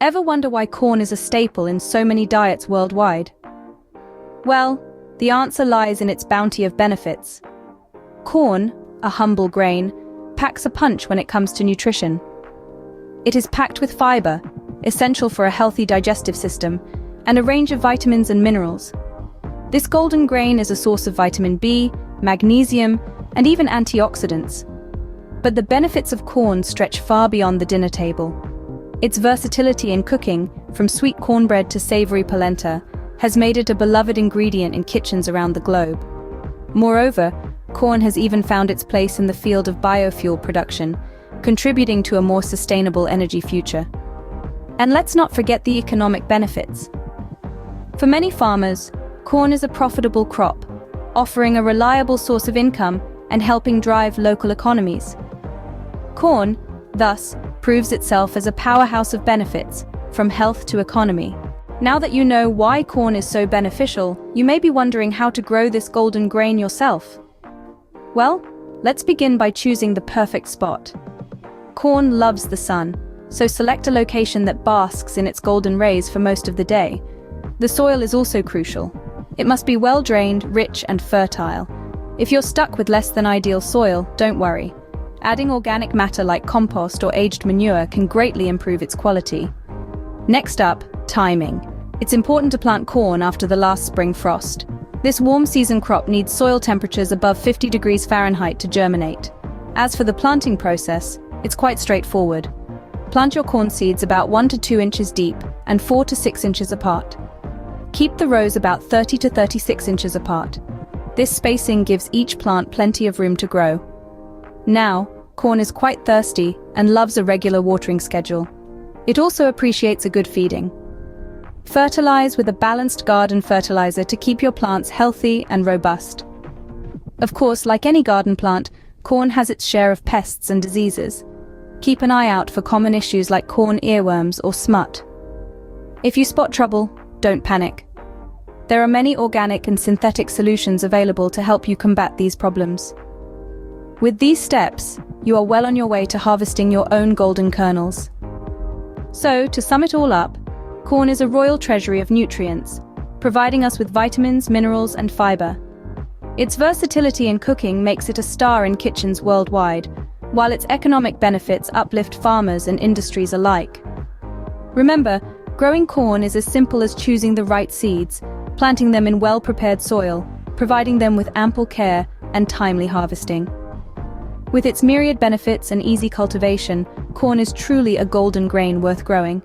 Ever wonder why corn is a staple in so many diets worldwide? Well, the answer lies in its bounty of benefits. Corn, a humble grain, packs a punch when it comes to nutrition. It is packed with fiber, essential for a healthy digestive system, and a range of vitamins and minerals. This golden grain is a source of vitamin B, magnesium, and even antioxidants. But the benefits of corn stretch far beyond the dinner table. Its versatility in cooking, from sweet cornbread to savory polenta, has made it a beloved ingredient in kitchens around the globe. Moreover, corn has even found its place in the field of biofuel production, contributing to a more sustainable energy future. And let's not forget the economic benefits. For many farmers, corn is a profitable crop, offering a reliable source of income and helping drive local economies. Corn, thus, proves itself as a powerhouse of benefits, from health to economy. Now that you know why corn is so beneficial, you may be wondering how to grow this golden grain yourself. Well, let's begin by choosing the perfect spot. Corn loves the sun, so select a location that basks in its golden rays for most of the day. The soil is also crucial. It must be well drained, rich, and fertile. If you're stuck with less than ideal soil, don't worry. Adding organic matter like compost or aged manure can greatly improve its quality. Next up, timing. It's important to plant corn after the last spring frost. This warm season crop needs soil temperatures above 50 degrees Fahrenheit to germinate. As for the planting process, it's quite straightforward. Plant your corn seeds about 1 to 2 inches deep and 4 to 6 inches apart. Keep the rows about 30 to 36 inches apart. This spacing gives each plant plenty of room to grow. Now, corn is quite thirsty and loves a regular watering schedule. It also appreciates a good feeding. Fertilize with a balanced garden fertilizer to keep your plants healthy and robust. Of course, like any garden plant, corn has its share of pests and diseases. Keep an eye out for common issues like corn earworms or smut. If you spot trouble, don't panic. There are many organic and synthetic solutions available to help you combat these problems. With these steps, you are well on your way to harvesting your own golden kernels. So, to sum it all up, corn is a royal treasury of nutrients, providing us with vitamins, minerals, and fiber. Its versatility in cooking makes it a star in kitchens worldwide, while its economic benefits uplift farmers and industries alike. Remember, growing corn is as simple as choosing the right seeds, planting them in well-prepared soil, providing them with ample care, and timely harvesting. With its myriad benefits and easy cultivation, corn is truly a golden grain worth growing.